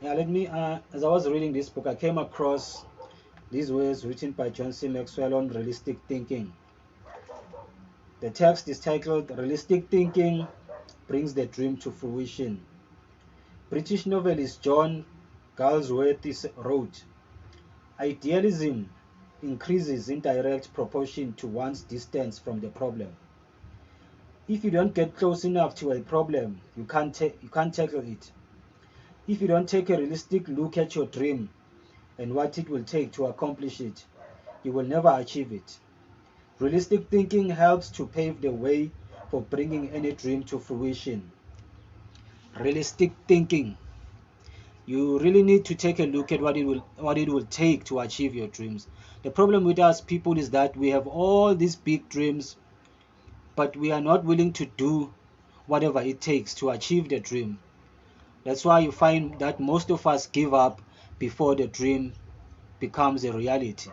Yeah, as I was reading this book, I came across these words written by John C. Maxwell on realistic thinking. The text is titled "Realistic Thinking Brings the Dream to Fruition." British novelist John Galsworthy wrote, "Idealism increases in direct proportion to one's distance from the problem. If you don't get close enough to a problem, you can't tackle it. If you don't take a realistic look at your dream and what it will take to accomplish it, you will never achieve it." Realistic thinking helps to pave the way for bringing any dream to fruition. Realistic thinking. You really need to take a look at what it will take to achieve your dreams. The problem with us people is that we have all these big dreams, but we are not willing to do whatever it takes to achieve the dream. That's why you find that most of us give up before the dream becomes a reality,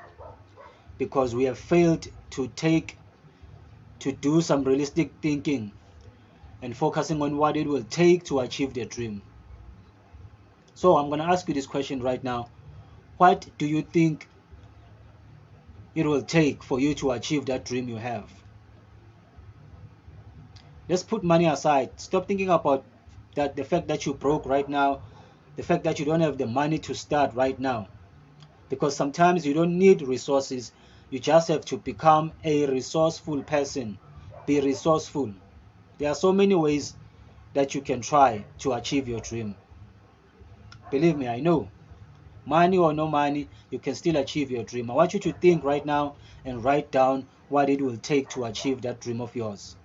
because we have failed to do some realistic thinking and focusing on what it will take to achieve the dream. So I'm going to ask you this question right now. What do you think it will take for you to achieve that dream you have? Let's put money aside. Stop thinking about the fact that you're broke right now, the fact that you don't have the money to start right now. Because sometimes you don't need resources. You just have to become a resourceful person. Be resourceful. There are so many ways that you can try to achieve your dream. Believe me, I know. Money or no money, you can still achieve your dream. I want you to think right now and write down what it will take to achieve that dream of yours.